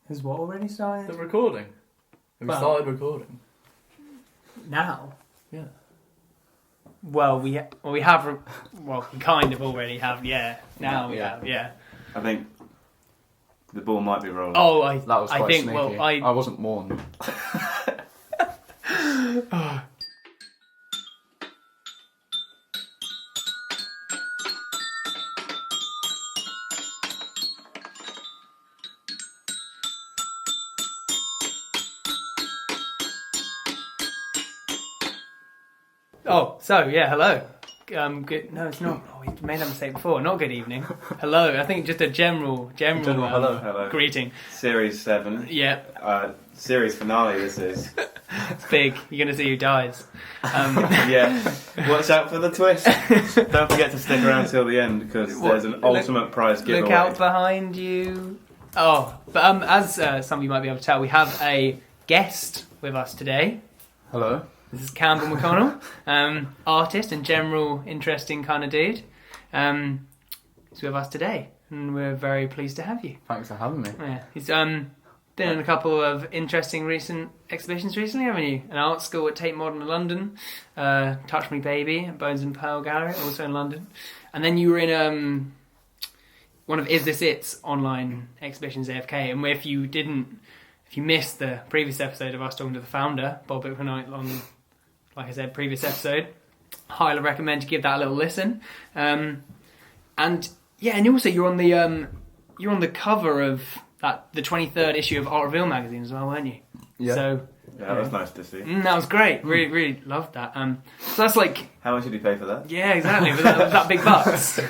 Has what already started? The recording. Have we started recording? Now? Yeah. Well, we kind of already have, yeah. Now we have, yeah. I think the ball might be rolling. Oh, That was quite think, sneaky. well, I wasn't warned. Oh, so, yeah, hello. Good. No, it's not. Oh, we made that mistake before. Not good evening. Hello. I think just a general Hello. greeting. Series 7. Yeah. Series finale this is. It's big. You're going to see who dies. Yeah. Watch out for the twist. Don't forget to stick around till the end because there's an ultimate prize giveaway. Look out behind you. Oh, but as some of you might be able to tell, we have a guest with us today. Hello. This is Campbell Mcconnell, artist and general interesting kind of dude. He's with us today, and we're very pleased to have you. Thanks for having me. Yeah, he's been in a couple of interesting recent exhibitions recently, haven't you? An art school at Tate Modern in London, Touch Me Baby at Bones and Pearl Gallery, also in London, and then you were in one of Is This It's online exhibitions at AFK, and if you missed the previous episode of us talking to the founder, Bob Whitman, on, like I said, previous episode, highly recommend to give that a little listen. And also you're on the cover of the 23rd issue of Art Reveal magazine as well, weren't you? Yeah. So Yeah, that was nice to see. that was great. Really, really loved that. So that's like, How much did you pay for that? yeah, exactly. With that big bucks,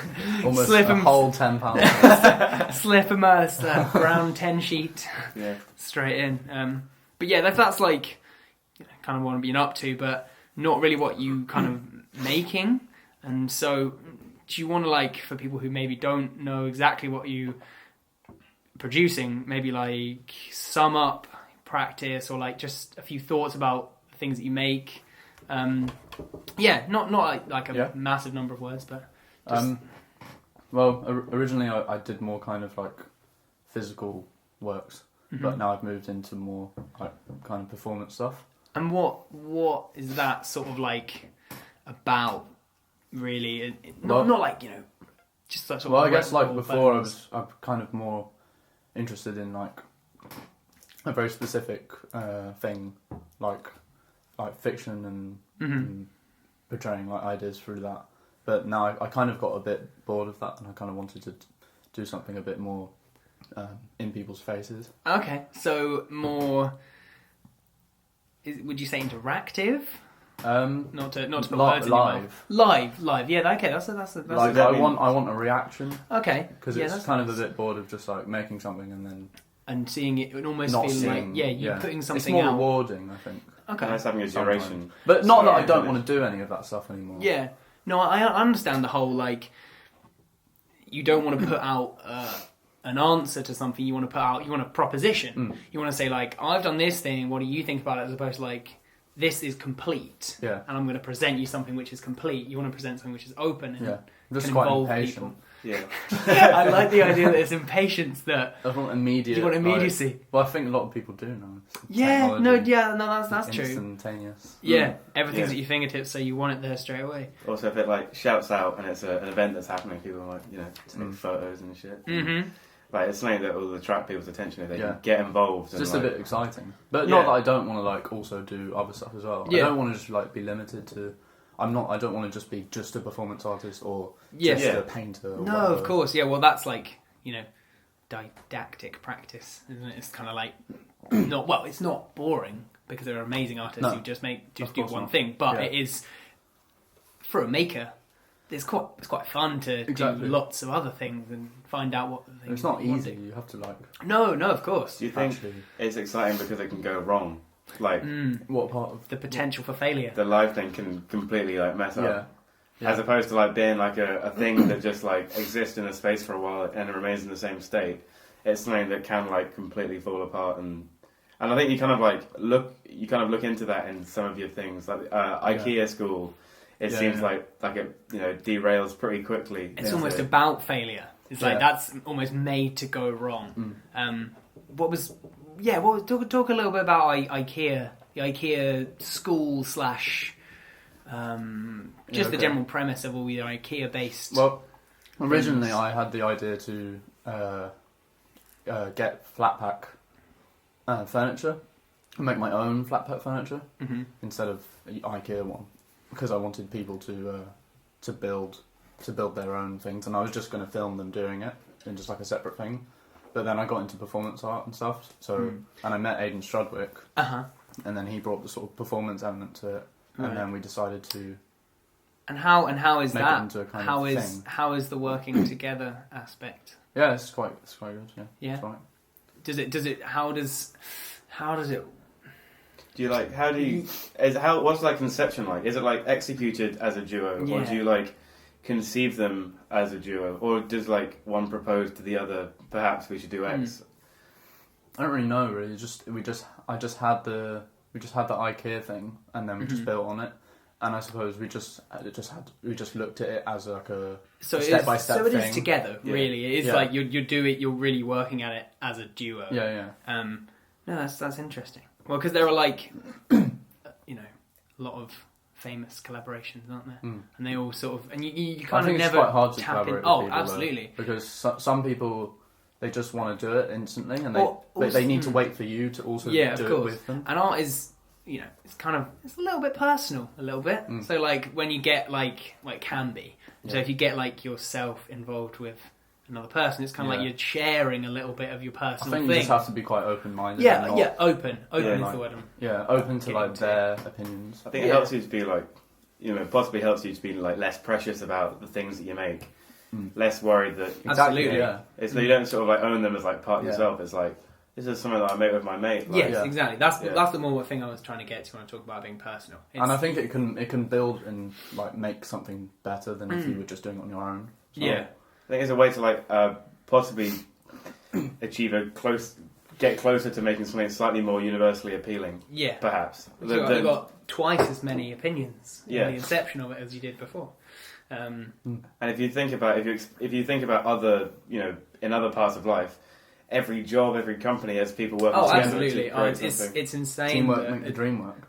Almost Slip a 'em- whole £10. slip him a brown 10 sheet. Yeah. Straight in. But yeah, that's like kind of what I'm being up to, but not really what you kind of making. And so, do you want to, like, for people who maybe don't know exactly what you producing, maybe like sum up practice or like just a few thoughts about the things that you make? Not like a massive number of words, but just... Well, originally I did more kind of like physical works. Mm-hmm. But now I've moved into more like kind of performance stuff. And what is that sort of like about, really? Not like, just that sort of... Well, I guess like before bones. I'm kind of more interested in like a very specific thing, like fiction and portraying like ideas through that. But now I kind of got a bit bored of that, and I kind of wanted to do something a bit more in people's faces. Okay, so more... would you say interactive? Not to put words in your mouth. Live. Yeah. Okay. That's like I want a reaction. Okay. Because it's kind of a bit bored of just like making something and seeing it, almost not feeling seeing, like you're putting something It's more out. rewarding, I think. Okay. Nice having a duration. But not that I don't want to do any of that stuff anymore. Yeah. No, I understand the whole, like, you don't want to put out an answer to something. You want a proposition. You want to say, like, I've done this thing, what do you think about it, as opposed to, like, this is complete. Yeah. And I'm going to present you something which is complete. You want to present something which is open and I'm just can quite involve impatient. people. Yeah. I like the idea that it's impatience that... I want immediate. You want immediacy. Like, well, I think a lot of people do now. That's true. Instantaneous. Yeah, everything's at your fingertips, so you want it there straight away. Also, if it like shouts out and it's an event that's happening, people are like, take photos and shit. Mm-hmm. Like, it's something that will attract people's attention if they can get involved. It's just and, a bit exciting. But not that I don't want to like also do other stuff as well. Yeah. I don't want to just like be limited to... I don't want to just be just a performance artist or just a painter. Or whatever. Of course, yeah. Well, that's like, didactic practice, isn't it? It's kind of like it's not boring because there are amazing artists who just do one thing, but it is, for a maker, it's quite fun to do lots of other things and find out what the things. It's not easy. You have to like. No, of course. Do you think it's exciting because it can go wrong? Like, what part of the potential for failure? The live thing can completely like mess up. Yeah. As opposed to like being like a thing that just like exists in a space for a while and it remains in the same state. It's something that can like completely fall apart, and I think you kind of look into that in some of your things, like IKEA school. It seems like it derails pretty quickly. It's almost about failure. It's like that's almost made to go wrong. talk a little bit about IKEA, the IKEA school slash, the general premise of all your IKEA based. Well, originally I had the idea to get flat pack furniture, make my own flat pack furniture instead of the IKEA one, because I wanted people to build their own things, and I was just going to film them doing it in just like a separate thing. But then I got into performance art and stuff, and I met Aidan Strudwick, and then he brought the sort of performance element to it, and then we decided to. And how is make that? It into a kind how of is thing. how is the working together aspect? Yeah, it's quite good. Yeah. Yeah. It's right. How does it? Do you like? How do you? What's like conception like? Is it like executed as a duo, or do you like conceive them as a duo, or does like one propose to the other? Perhaps we should do X. I don't really know. Really, I just had the IKEA thing, and then we just built on it. And I suppose we just looked at it as like a step by step thing. So it is together, really. It is like you're really working at it as a duo. Yeah. No, that's interesting. Well, because there are like, a lot of famous collaborations, aren't there? And they all sort of, and you kind of never it's quite hard to tap collaborate in. with people, Absolutely. though, because some people, they just want to do it instantly, and they need to wait for you to also do it with them. And art is, it's a little bit personal, a little bit. So like when you get like can be. So if you get like yourself involved with another person, it's kind of like you're sharing a little bit of your personal thing. I think you just have to be quite open-minded. Open is the word. Open to like their opinions. I think it helps you to be like, possibly helps you to be like less precious about the things that you make, less worried that Absolutely. It's that you don't sort of like own them as like part of yourself. It's like, this is something that I make with my mate. Like, exactly. That's the more thing I was trying to get to when I talk about being personal. And I think it can build and like make something better than if you were just doing it on your own. So, I think it's a way to like possibly get closer to making something slightly more universally appealing. Yeah, perhaps. So you've got twice as many opinions in the inception of it as you did before. And if you think about other in other parts of life, every job, every company has people working together. Absolutely. It's insane. Teamwork make the dream work.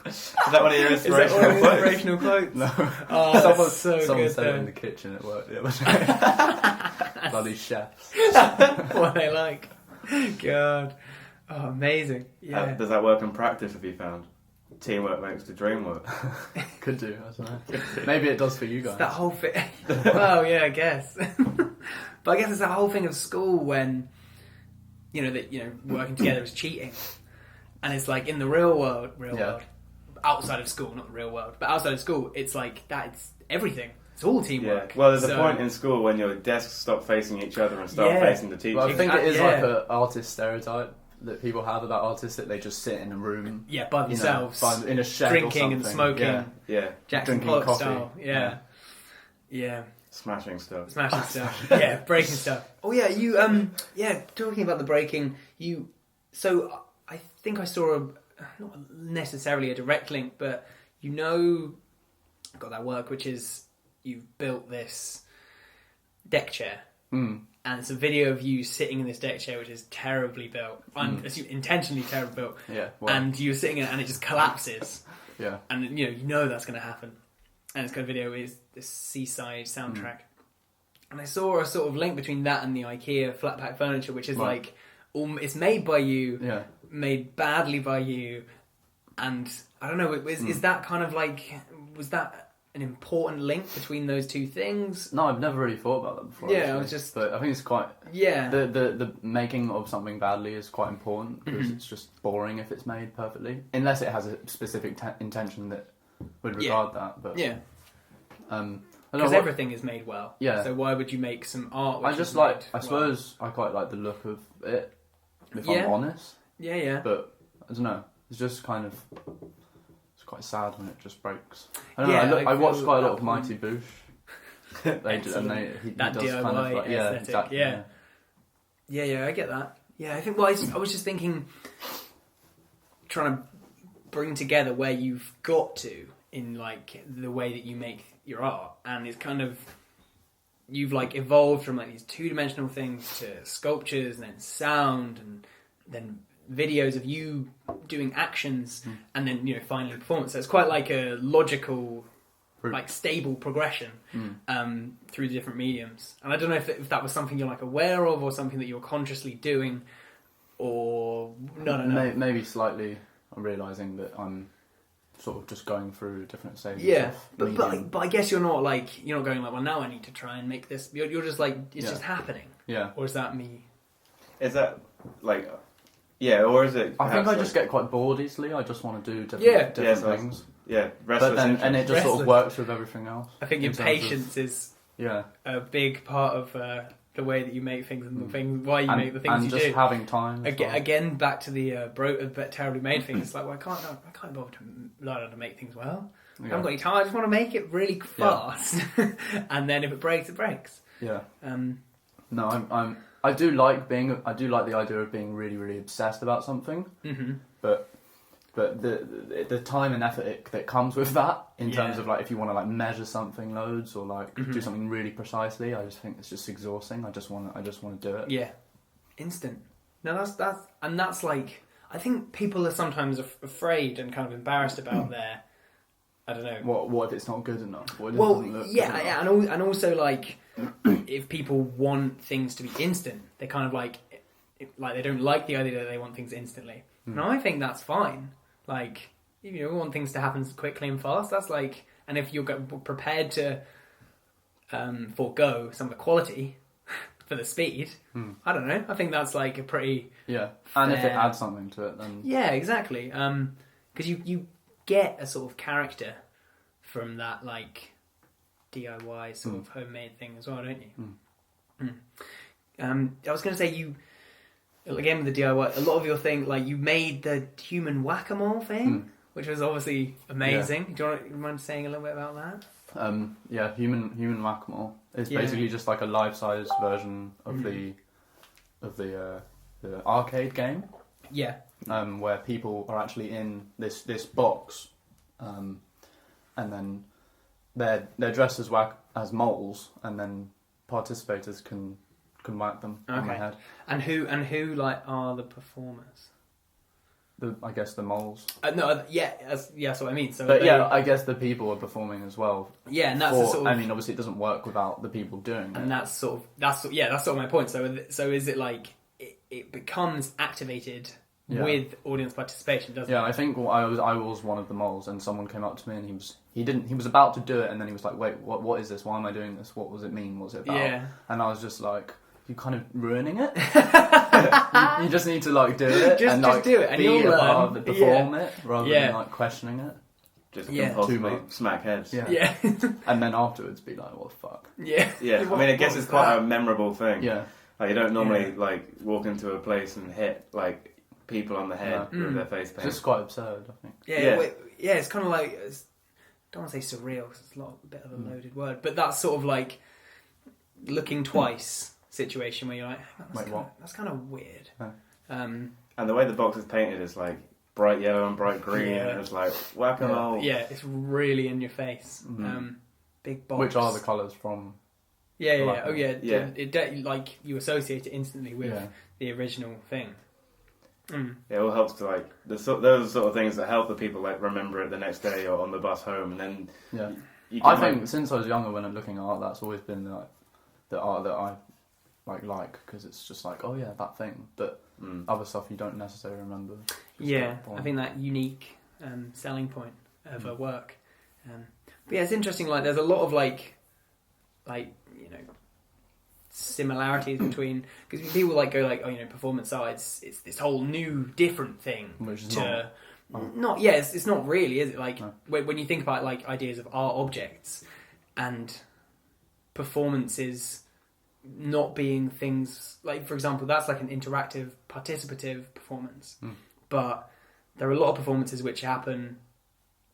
Is that one of your inspirational quotes? No. Someone said it in the kitchen at work the other day. Bloody chefs. What are they like? God. Oh, amazing. Yeah. Does that work in practice, have you found? Teamwork makes the dream work. Could do, I don't know. Maybe it does for you guys. It's that whole thing. Well, yeah, I guess. But I guess it's that whole thing of school when, working together is cheating. And it's like in the real world, outside of school, not the real world, but outside of school, it's like it's everything. It's all teamwork. Yeah. Well, there's a point in school when your desks stop facing each other and start facing the teacher. Well, I think it is like an artist stereotype that people have about artists, that they just sit in a room, by themselves, in a shed, drinking and smoking, Jackson drinking Pollock coffee, yeah. Smashing stuff, breaking stuff. Oh yeah, you talking about the breaking. So I think I saw not necessarily a direct link, but got that work, which is you've built this deck chair, and it's a video of you sitting in this deck chair, which is terribly built, intentionally terribly built. Yeah, and you're sitting in it, and it just collapses. Yeah, and that's going to happen. And it's got a video with this seaside soundtrack, and I saw a sort of link between that and the IKEA flat pack furniture, which is like it's made by you, made badly by you, and I don't know. Is that kind of like, was that an important link between those two things? No, I've never really thought about that before. Yeah, actually. But I think it's quite. Yeah. The making of something badly is quite important, because it's just boring if it's made perfectly, unless it has a specific intention that would regard that. But because everything is made well. Yeah. So why would you make some art? Which I suppose I quite like the look of it, if I'm honest. Yeah. But I don't know. It's just kind of. It's quite sad when it just breaks. I don't know. I watched quite a lot of Mighty Boosh. He does DIY kind of like, aesthetic. Exactly, Yeah, I get that. Yeah, I think. Well, I was just thinking, trying to bring together where you've got to in like the way that you make your art, and it's kind of you've like evolved from like these two-dimensional things to sculptures and then sound and then videos of you doing actions and then, you know, finally performance. So it's quite like a logical, like stable progression through the different mediums. And I don't know if that was something you're like aware of or something that you're consciously doing, or no. Maybe slightly realising that I'm sort of just going through different stages. Yeah, of but I guess you're not going like, well, now I need to try and make this. You're just like, it's just happening. Yeah. Or is that me? Is that like, yeah, or is it? I think I just get quite bored easily. I just want to do different things. Yeah, restless. But then, and it just sort of works with everything else. I think your patience is a big part of the way that you make things and the things why you make the things you do. And just having time. Again, back to the terribly made thing. It's like, well, I can't bother to learn how to make things well. I haven't got any time. I just want to make it really fast, and then if it breaks, it breaks. Yeah. No, I do like the idea of being really, really obsessed about something. Mm-hmm. But the time and effort that comes with that, in terms of like if you want to like measure something loads or like do something really precisely, I just think it's just exhausting. I just want to do it. Yeah, instant. No, that's like, I think people are sometimes afraid and kind of embarrassed about their, I don't know. What if it's not good enough? And also like if people want things to be instant, they kind of like they don't like the idea that they want things instantly. And I think that's fine. Like, you know, we want things to happen quickly and fast. That's like, and if you're prepared to forego some of the quality for the speed, I don't know. I think that's like a pretty and if it adds something to it, then exactly. Because you get a sort of character from that like DIY sort of homemade thing as well, don't you? I was going to say again with the DIY, a lot of your thing, like you made the human Whac-a-Mole thing, which was obviously amazing. Do you mind saying a little bit about that? Human Whac-a-Mole is basically just like a life-size version of the arcade game. Yeah. Where people are actually in this box, and then they're dressed as moles, and then participators can whack them on the head. And who like are the performers? I guess the moles. That's what I mean. So, but I guess the people are performing as well. Yeah, and that's the sort of, I mean, obviously, it doesn't work without the people doing it. And that's sort of my point. So is it like it becomes activated with audience participation, doesn't it? Yeah, I think I was one of the moles, and someone came up to me, and he was about to do it, and then he was like, "Wait, what is this? Why am I doing this? What does it mean? What's it about?" Yeah. And I was just like, "You're kind of ruining it. you just need to like do it, just do it, and you'll learn. Perform it rather than like questioning it. Just compulsively smack heads. Yeah. And then afterwards, be like, "What the fuck?" Yeah. Yeah. I mean, I guess it's quite a memorable thing. Yeah. Like you don't normally like walk into a place and hit like people on the head with their face paint. It's just quite absurd, I think. Yeah. It's kind of like, I don't want to say surreal because it's a bit of a loaded word, but that's sort of like looking twice situation where you're like, that's kind of weird. And the way the box is painted is like bright yellow and bright green, and it's like Whac-a-Mole. Yeah, it's really in your face. Big box. Which are the colours from? Yeah. Oh yeah. It like you associate it instantly with the original thing. It all helps to like those are the sort of things that help the people like remember it the next day or on the bus home, and then I think since I was younger, when I'm looking at art, that's always been like the art that I like because it's just like, oh yeah, that thing, but other stuff you don't necessarily remember. I think that unique selling point of a work. But yeah, it's interesting. Like, there's a lot of like you know, similarities between, because people like go like, oh, you know, performance arts, it's this whole new different thing. Which is it's not really, is it? Like when you think about like ideas of art objects and performances not being things like, for example, that's like an interactive, participative performance. But there are a lot of performances which happen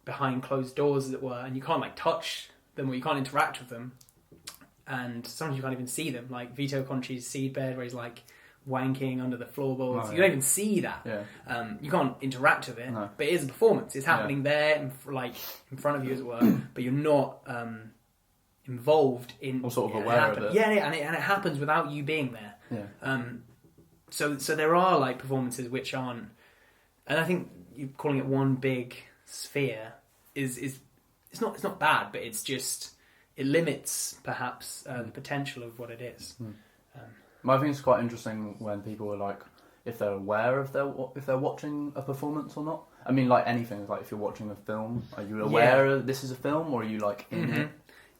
behind closed doors, as it were, and you can't like touch them or you can't interact with them. And sometimes you can't even see them, like Vito Conci's Seedbed, where he's like wanking under the floorboards. You don't even see that. You can't interact with it, but it is a performance. It's happening there, in front of you, as it were. But you're not involved in or sort of it aware of it. Yeah, and it happens without you being there. Yeah. So there are like performances which aren't, and I think you calling it one big sphere is it's not bad, but it's just it limits perhaps the potential of what it is. I think it's quite interesting when people are like, if they're aware of if they're watching a performance or not. I mean, like anything, like if you're watching a film, are you aware this is a film, or are you like in it?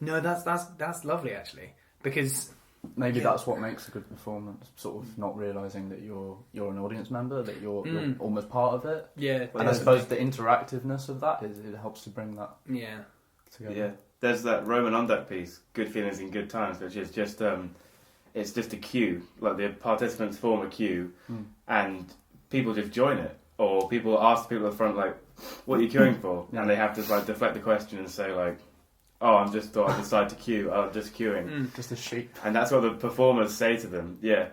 No, that's lovely actually, because maybe that's what makes a good performance. Sort of not realizing that you're an audience member, that you're almost part of it. Yeah, and I suppose the interactiveness of that it helps to bring that. Together. Yeah, there's that Roman Unduck piece, "Good Feelings in Good Times," which is just it's just a queue. Like the participants form a queue, and people just join it, or people ask the people at the front like, "What are you queuing for?" And they have to like deflect the question and say like, "Oh, I decided to queue. I'm just queuing." Just a sheep. And that's what the performers say to them. Yeah.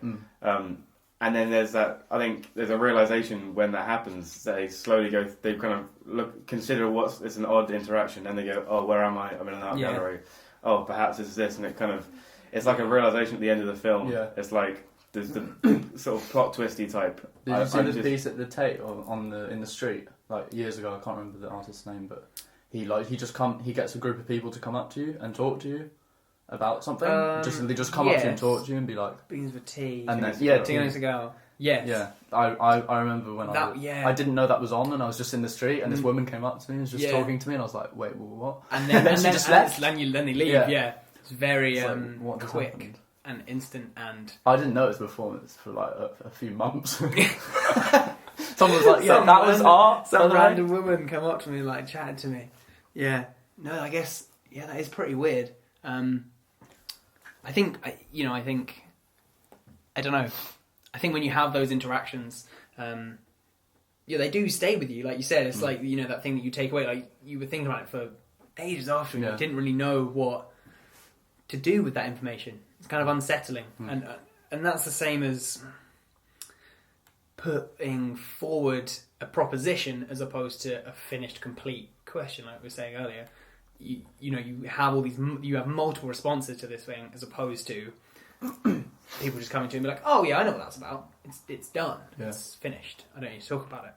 And then there's that. I think there's a realization when that happens. They slowly go. They kind of consider it's an odd interaction, and they go, "Oh, where am I? I'm in an art gallery. Oh, perhaps it's this," and it's like a realization at the end of the film. Yeah. It's like there's the sort of plot twisty type. Did you see this piece at the Tate in the street like years ago? I can't remember the artist's name, but he gets a group of people to come up to you and talk to you about something. They just come up to you and talk to you and be like, beans for tea. And then tea and a cigar. Yes. Yeah. I remember when I didn't know that was on, and I was just in the street, and this woman came up to me and was just talking to me, and I was like, wait, what? And then she just left. Then they leave. Yeah. It's very what quick happened? and instant, and I didn't know it was a performance for like a few months. Someone was like, "Yeah, that was art." Some random woman come up to me, like chatted to me. Yeah. No, I guess that is pretty weird. I think I don't know. I think when you have those interactions, they do stay with you. Like you said, it's like that thing that you take away. Like you were thinking about it for ages after, and you didn't really know what to do with that information. It's kind of unsettling, and that's the same as putting forward a proposition as opposed to a finished, complete question, like we were saying earlier. You have multiple responses to this thing, as opposed to people just coming to you and be like, "Oh yeah, I know what that's about. It's done. Yeah. It's finished. I don't need to talk about it."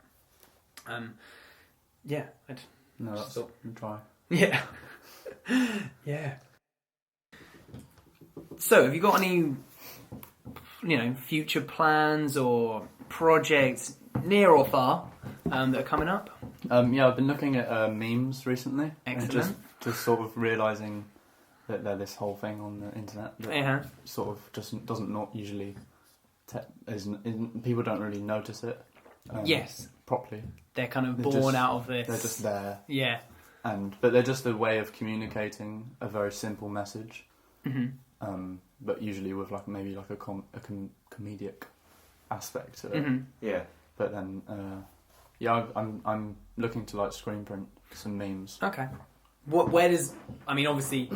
That's try. Yeah, yeah. So, have you got any, future plans or projects, near or far, that are coming up? I've been looking at memes recently. Excellent. Just sort of realising that they're this whole thing on the internet that sort of just doesn't not usually people don't really notice it. Properly. They're kind of born out of this. They're just there. Yeah. But they're just a way of communicating a very simple message. Mm-hmm. But usually with maybe a comedic aspect to it. Mm-hmm. Yeah. But then I'm looking to screen print some memes. Okay. Obviously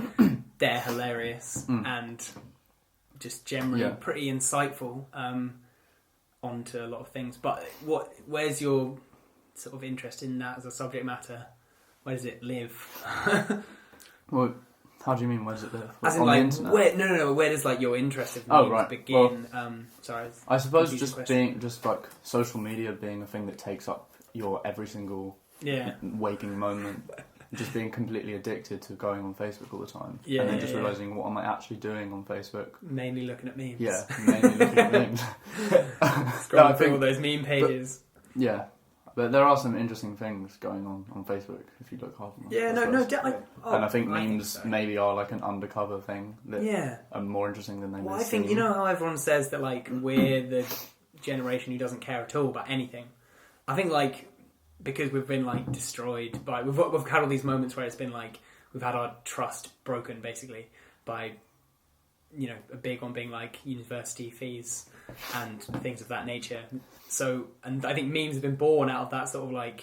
they're hilarious and just generally pretty insightful onto a lot of things. But where's your sort of interest in that as a subject matter? Where does it live? Well, how do you mean? Where does it live? As in, on the internet? Where does your interest in memes begin? Well, sorry. I suppose being social media being a thing that takes up your every single waking moment. Just being completely addicted to going on Facebook all the time. And then realising, what am I actually doing on Facebook? Mainly looking at memes. Yeah, mainly looking at memes. Scrolling through all those meme pages. But there are some interesting things going on Facebook if you look hard enough. And I think memes maybe are an undercover thing that are more interesting than they may seem. I think, how everyone says that we're the generation who doesn't care at all about anything. I think because we've been destroyed by we've had all these moments where it's been we've had our trust broken basically by a big one being university fees and things of that nature. So, and I think memes have been born out of that sort of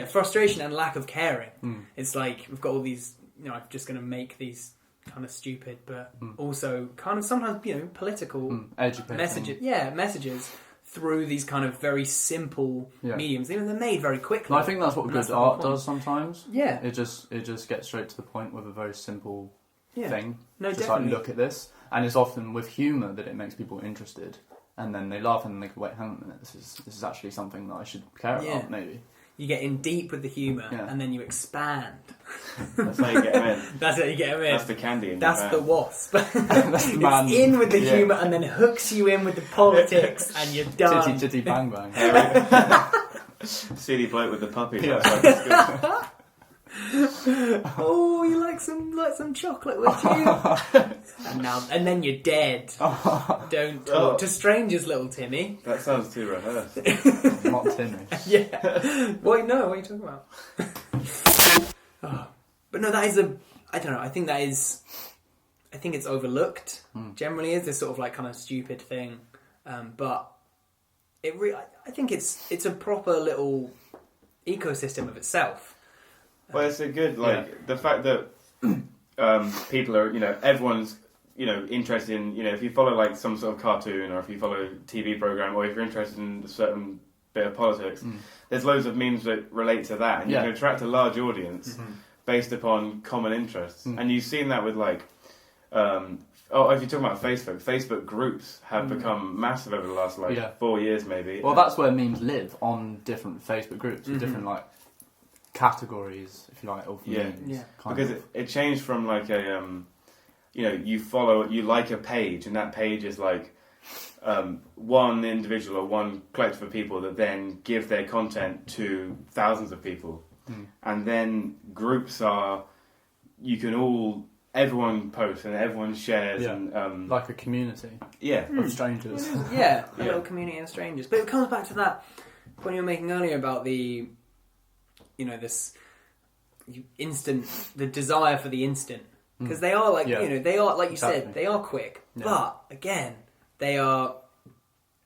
frustration and lack of caring. It's we've got all these I'm just going to make these kind of stupid but also kind of sometimes political educating messages through these kind of very simple Yeah. mediums. They're made very quickly. No, I think that's what And good that's the whole art point. does sometimes. Yeah. It just gets straight to the point with a very simple Yeah. thing. No, just definitely. like, look at this. And it's often with humour that it makes people interested. And then they laugh and they go, wait, hang on a minute, this is actually something that I should care Yeah. about, maybe. You get in deep with the humour, Yeah. and then you expand. That's how you get them in. That's how you get them in. That's the candy in That's your the van. wasp. That's the man. It's in with the Yeah. humour and then hooks you in with the politics, and you're done. Titty, titty, bang, bang. Silly bloke with the puppy. Yeah. That's like, good. Oh, you like some chocolate, would you? and then you're dead. Don't talk to strangers, little Timmy. That sounds too rehearsed. Not Timmy. Yeah. Wait, no. What are you talking about? Oh. But no, that is I don't know. I think it's overlooked. Generally, is this sort of like kind of stupid thing, but I think it's a proper little ecosystem of itself. Well, it's a good, the fact that people are, everyone's, interested in, if you follow like some sort of cartoon or if you follow a TV program or if you're interested in a certain bit of politics, there's loads of memes that relate to that and you can attract a large audience based upon common interests. And you've seen that with like, if you're talking about Facebook groups have become massive over the last 4 years maybe. Well, that's where memes live, on different Facebook groups, with different like categories, if you like, of memes. Yeah. Because it changed from like a, you like a page, and that page is like one individual or one collective of people that then give their content to thousands of people. And then groups are, everyone posts and everyone shares and... like a community of strangers. Yeah, a little community of strangers. But it comes back to that point you were making earlier about the, this the desire for the instant. Because they are like, they are, like you said, they are quick. Yeah. But, again, they are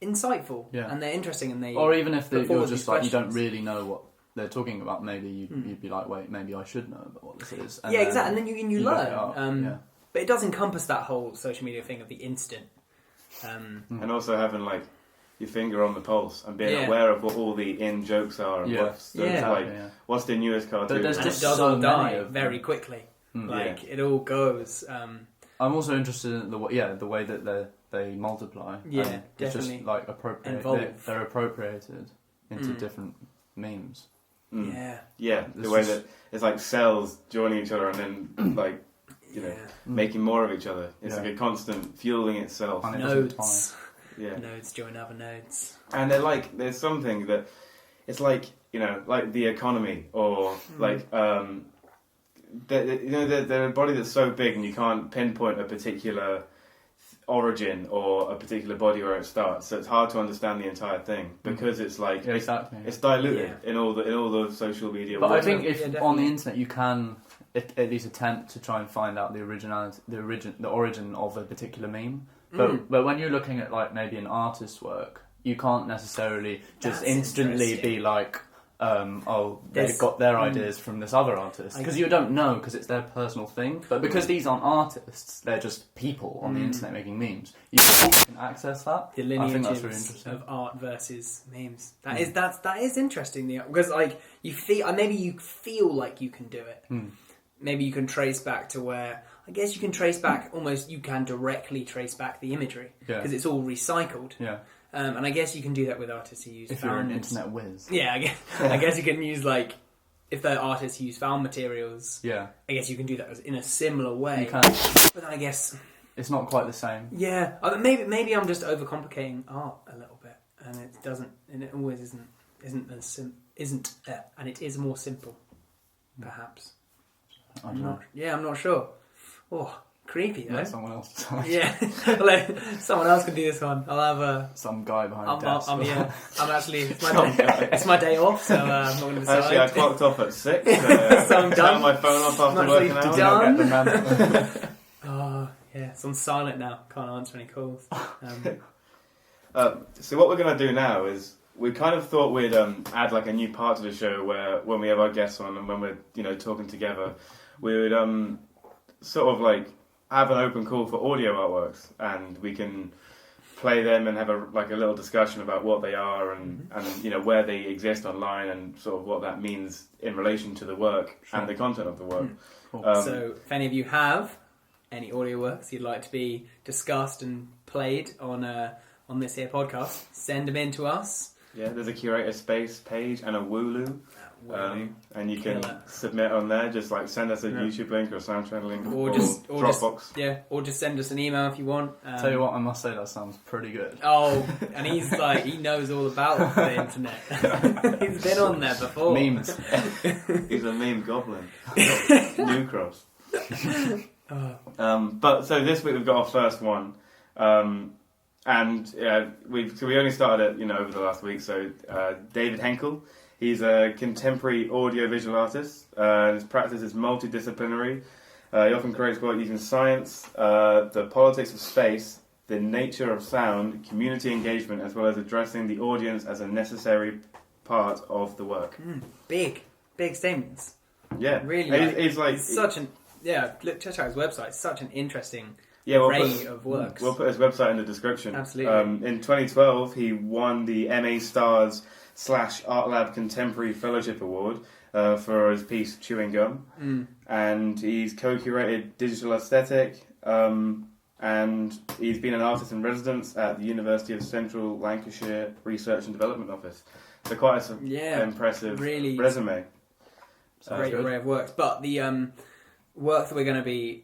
insightful and they're interesting and they... Or even if you're just like, you don't questions. really know what they're talking about, maybe you'd be like, wait, maybe I should know about what this is. And exactly. And then you learn. But it does encompass that whole social media thing of the instant. And also having like your finger on the pulse and being aware of what all the in jokes are and what's the newest cartoon. But and it does all die very quickly. It all goes. I'm also interested in the way that they multiply. Yeah, it's definitely. just like they're appropriated into different memes. Yeah, the way that it's like cells joining each other and then like making more of each other. It's like a constant fueling itself. And Nodes. Nodes join other nodes. And they're like, there's something that it's like, like the economy or like they're a body that's so big and you can't pinpoint a particular origin or a particular body where it starts, so it's hard to understand the entire thing because it's like it's diluted in all the social media. But I think if on the internet you can at least attempt to try and find out the origin of a particular meme. But when you're looking at like maybe an artist's work, you can't necessarily just instantly be like, they've got their ideas from this other artist. Because you don't know, because it's their personal thing. But because these aren't artists, they're just people on the internet making memes. You can access that. The I think that's really lineages interesting. of art versus memes. That is interesting. Because like you feel, maybe you feel like you can do it. Maybe you can trace back to where. I guess you can trace back almost. You can directly trace back the imagery because it's all recycled. Yeah. And I guess you can do that with artists who use if found... you're an internet whiz. Yeah, I guess you can use, like, if they're artists who use found materials, I guess you can do that in a similar way. You can. But then I guess... It's not quite the same. Yeah. Maybe I'm just overcomplicating art a little bit, and it doesn't... And it always isn't and it is more simple, perhaps. I don't know. Yeah, I'm not sure. Oh... Creepy though. Let someone else decide. Yeah, someone else can do this one. I'll have some guy behind the desk. I'm actually it's my day off, so I'm not going to decide. Actually, I clocked off at 6. So I'm done. Turn my phone off after working out. Done. Oh yeah, it's on silent now. Can't answer any calls. So what we're going to do now is we kind of thought we'd add like a new part to the show where when we have our guests on and when we're talking together, we would sort of like have an open call for audio artworks, and we can play them and have a little discussion about what they are and where they exist online and sort of what that means in relation to the work and the content of the work. Cool. So if any of you have any audio works you'd like to be discussed and played on this here podcast, send them in to us. Yeah, there's a curator space page and a Wooloo. And you can submit on there. Just send us a YouTube link or a SoundCloud link or Dropbox. Or just send us an email if you want. Tell you what, I must say that sounds pretty good. Oh, and he's he knows all about the internet. He's been on there before. Memes. He's a meme goblin. New cross. But so this week we've got our first one. And we only started it, over the last week. So David Henckel, he's a contemporary audio-visual artist. His practice is multidisciplinary. He often creates work using science, the politics of space, the nature of sound, community engagement, as well as addressing the audience as a necessary part of the work. Big statements. Yeah, really. It's such an Look, check out his website. It's such an interesting. We'll array of works. We'll put his website in the description. Absolutely. In 2012, he won the MA Stars / Art Lab Contemporary Fellowship Award for his piece Chewing Gum. And he's co-curated Digital Aesthetic, and he's been an artist in residence at the University of Central Lancashire Research and Development Office. So quite an impressive resume. Great array of works. But the work that we're going to be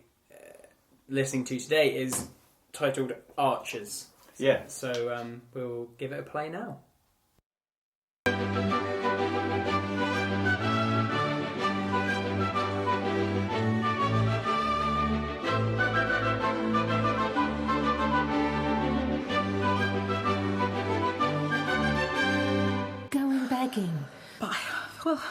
listening to today is titled Archers. Yeah. So we'll give it a play now. Going begging. Well...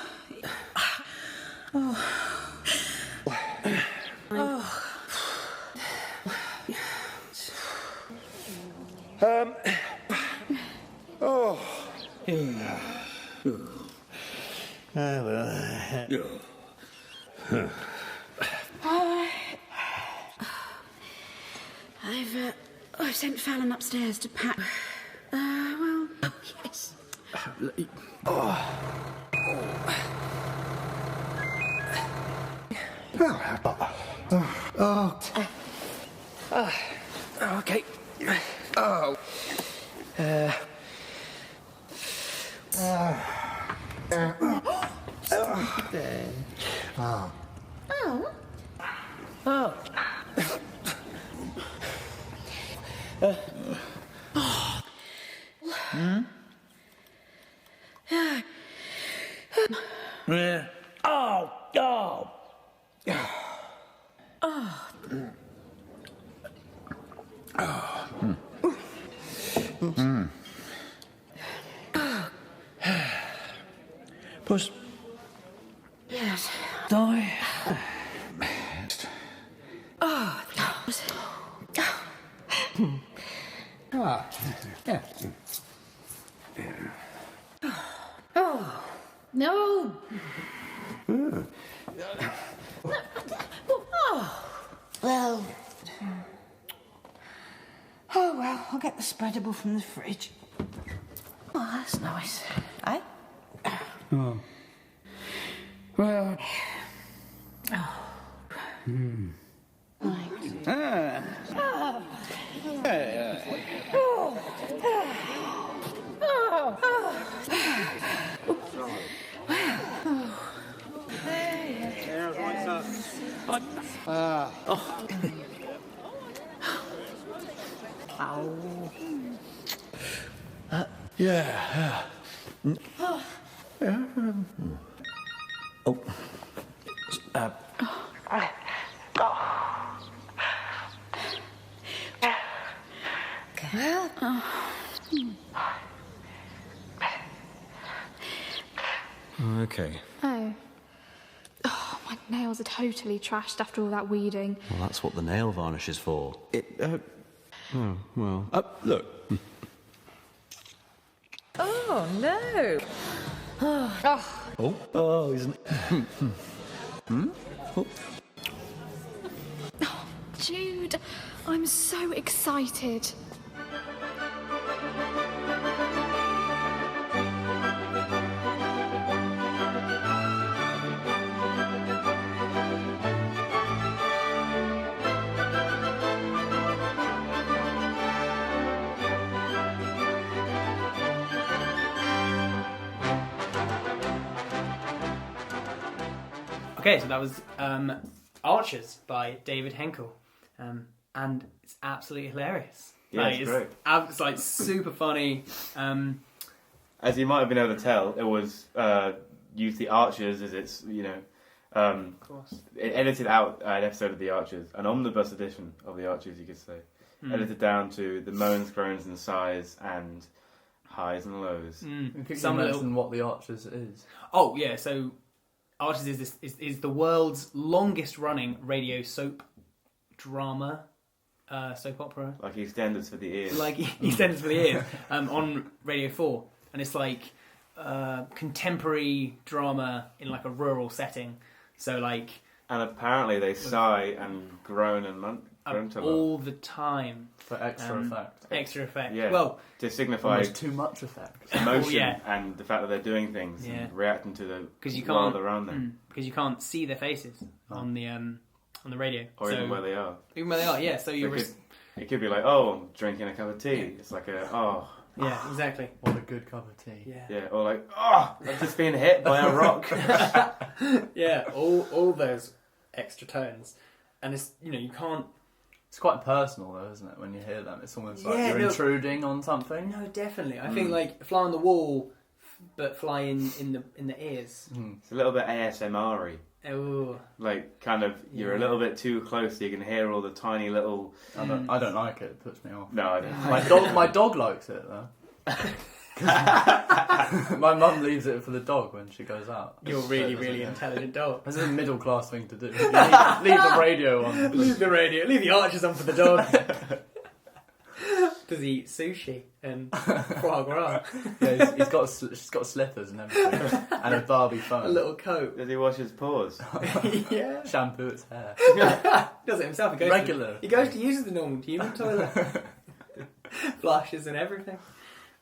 I've sent Fallon upstairs to pack. Well, yes. Okay. Oh. Yeah. Oh. Puss. Yes. Die. Yeah. No. Well. Oh, well, I'll get the spreadable from the fridge. Oh, that's nice. Eh? Oh. Well... Thanks. Yeah. Okay. Oh, my nails are totally trashed after all that weeding. Well, that's what the nail varnish is for. Look. Oh, no. Oh, isn't it? Jude, I'm so excited. Okay, so that was Archers by David Henckel, and it's absolutely hilarious. Yeah, it's great. It's like super funny. As you might have been able to tell, it was used the Archers as its, Of course. it edited out an episode of the Archers, an omnibus edition of the Archers, you could say, edited down to the moans, groans, and sighs, and highs and lows. Could you Some mention what the Archers is? Oh yeah, so Archers is the world's longest running radio soap drama, soap opera. Like EastEnders for the ears. Like EastEnders for the ears, on Radio 4. And it's like contemporary drama in like a rural setting. So like... And apparently they sigh and groan and grunt a lot. all the time. For extra effect. Extra effect. Yeah. Well, to signify Almost too much effect. emotion yeah. and the fact that they're doing things and reacting to the world around them. Because you can't see their faces on the radio. Or even where they are. Even where they are, yeah. So you're... It could be like, oh, I'm drinking a cup of tea. Yeah. It's like oh. Yeah, exactly. What a good cup of tea. Yeah, or like, oh, I've just been hit by a rock. Yeah, all those extra tones. And it's, you can't... It's quite personal though, isn't it, when you hear them? It's almost like you're intruding on something. No, definitely. I think like fly on the wall, but fly in the ears. It's a little bit ASMR-y. Oh. Like, kind of, you're a little bit too close, so you can hear all the tiny little... I don't like it. It puts me off. No, I don't. My dog likes it though. My mum leaves it for the dog when she goes out. You're really, really intelligent dog. This is a middle class thing to do. Leave the radio on. Leave the radio. Leave the Archers on for the dog. Does he eat sushi and foie gras? Yeah, she's got slippers and everything, and a Barbie phone. A little coat. Does he wash his paws? Yeah. Shampoo its hair. Does it himself. He goes to use the normal human toilet. Flushes and everything.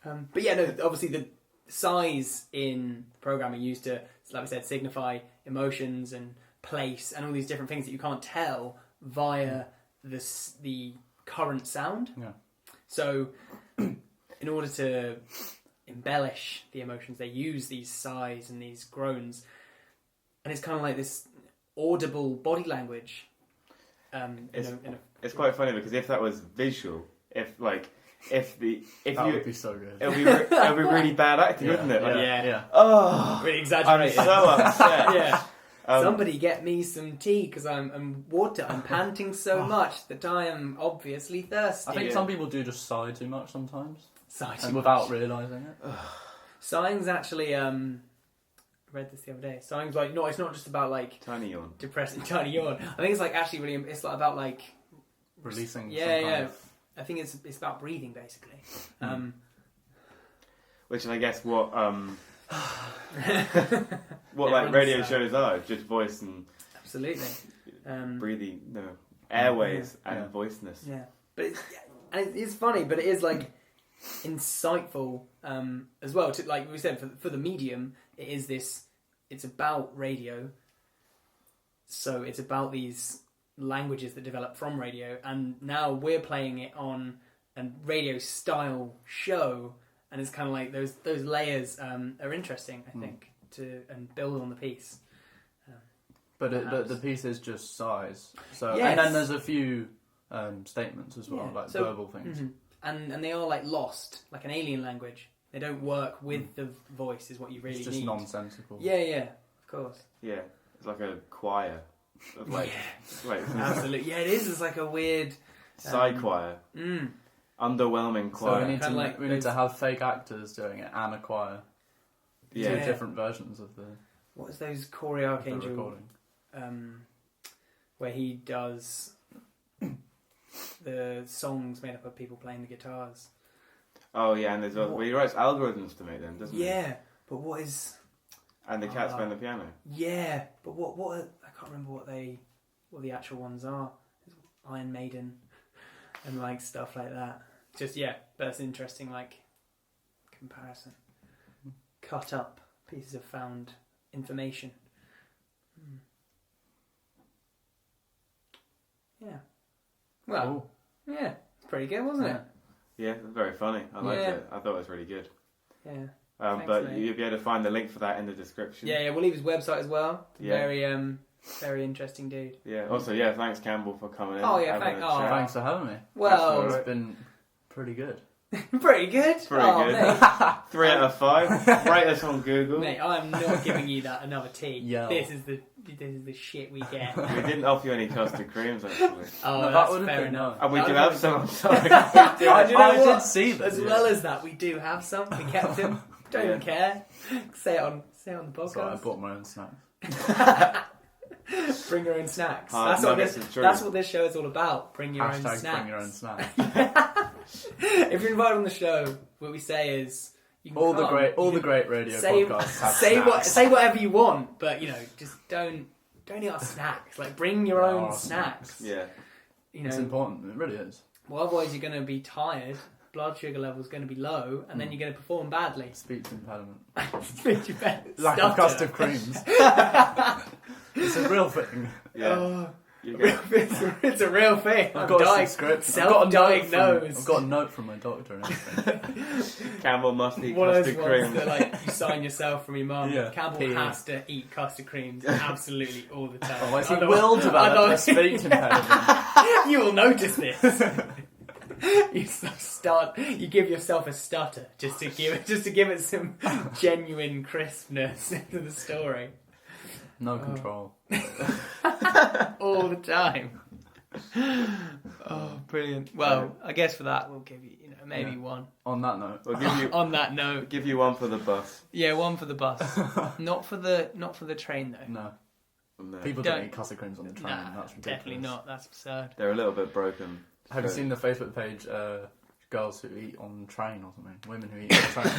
But yeah, no, obviously the size in programming used to, like we said, signify emotions and place and all these different things that you can't tell via the current sound. Yeah. So, in order to embellish the emotions, they use these sighs and these groans, and it's kind of like this audible body language. It's quite funny because if that was visual, that would be so good. It would be really bad acting, wouldn't it? Like, yeah. Oh, really exaggerated. I'm so upset. Yeah. Somebody get me some tea because I'm water. I'm panting so much that I am obviously thirsty. I think some people do just sigh too much sometimes. Sigh too and much. Without realising it. Sighing's actually, I read this the other day. Sighing's like, no, it's not just about like... Tiny yawn. Depressing, tiny yawn. I think it's like actually really, it's like about like... Releasing Yeah. I think it's about breathing basically. Which I guess what like radio shows are, just voice and absolutely breathing, airways and voiceness. Yeah, but it's funny, but it is like insightful as well. To, like we said, for the medium, it is this. It's about radio, so it's about these languages that develop from radio, and now we're playing it on a radio style show. And it's kind of like those layers are interesting, I think, and build on the piece. But the piece is just size. So yes. And then there's a few statements as well, like verbal things. Mm-hmm. And they are like lost, like an alien language. They don't work with the voice, is what you really need. It's just nonsensical. Yeah, of course. Yeah, it's like a choir of like absolutely. Yeah, it is. It's like a weird side choir. Underwhelming choir. So we need to have fake actors doing it and a choir. Yeah. Two different versions of the... What is those Corey Archangel... recording. Where he does the songs made up of people playing the guitars. Oh yeah, and there's he writes algorithms to make them, doesn't he? Yeah, but what is... And the cats playing the piano. Yeah, but what I can't remember what the actual ones are. Iron Maiden and like stuff like that. Just but it's interesting like comparison. Cut up pieces of found information. Yeah. Well, it's pretty good, wasn't it? Yeah, it was very funny. I liked it. I thought it was really good. Yeah. But you'll be able to find the link for that in the description. Yeah, we'll leave his website as well. Very Very interesting dude. Yeah. Also, yeah. Thanks, Campbell, for coming in. Oh, yeah, having thank- a oh. chat. Thanks for having me. Well, It's been pretty good. pretty good. Pretty good. Mate. 3 out of 5. Rate us on Google. Mate, I'm not giving you that another T. Yo. This is the shit we get. We didn't offer you any custard creams, actually. Oh, No, that that's would've fair been enough. nice. And we That do would've have been- some. I'm sorry. Do you know I what? did see them. As well as that, we do have some. We kept them. Don't even care. Say it on the So I podcast. bought my own snacks. Bring your own snacks. Hard nuggets of truth. That's what this show is all about. Bring your own Hashtag snacks. bring your own snacks. If you're invited on the show, what we say is you can All the come, great radio say, podcasts have say snacks. whatever you want, but just don't eat our snacks. Like bring your own Our snacks. Yeah. It's important. It really is. Well, otherwise you're going to be tired. Blood sugar level's going to be low, and then you're going to perform badly. Speech impediment. Speech impediment. Lack of Stutter. custard creams. It's a real thing. Yeah. Oh, You get, it's a real thing. I've got a script. Self-diagnosed. I've got a note from my doctor and everything. Campbell must eat One of those custard ones creams. that like you sign yourself from your mum. Yeah. Campbell PE. has to eat custard creams absolutely all the time. Otherwise he Otherwise- will develop a otherwise- speech impediment. You will notice this. You give yourself a stutter just to give it some genuine crispness into the story No control. all the time. Oh, brilliant! Well, I guess for that we'll give you, maybe one. On that note. We'll give you On that note, give you one for the bus. yeah, one for the bus, not for the train though. No. No. People don't eat custard creams on the train. Nah, That's ridiculous. definitely not. That's absurd. They're a little bit broken. Have you So- seen the Facebook page, girls who eat on train or something? Women who eat on the train.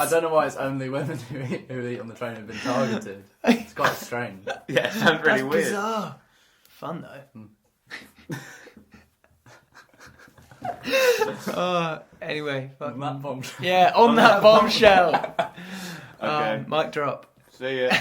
I don't know why it's only women who eat on the train have been targeted. It's quite strange. Yeah, it sounds really That's weird. bizarre. Fun though. Anyway, fuck. On that bombshell. Yeah, on that bombshell. Okay. Mic drop. See ya.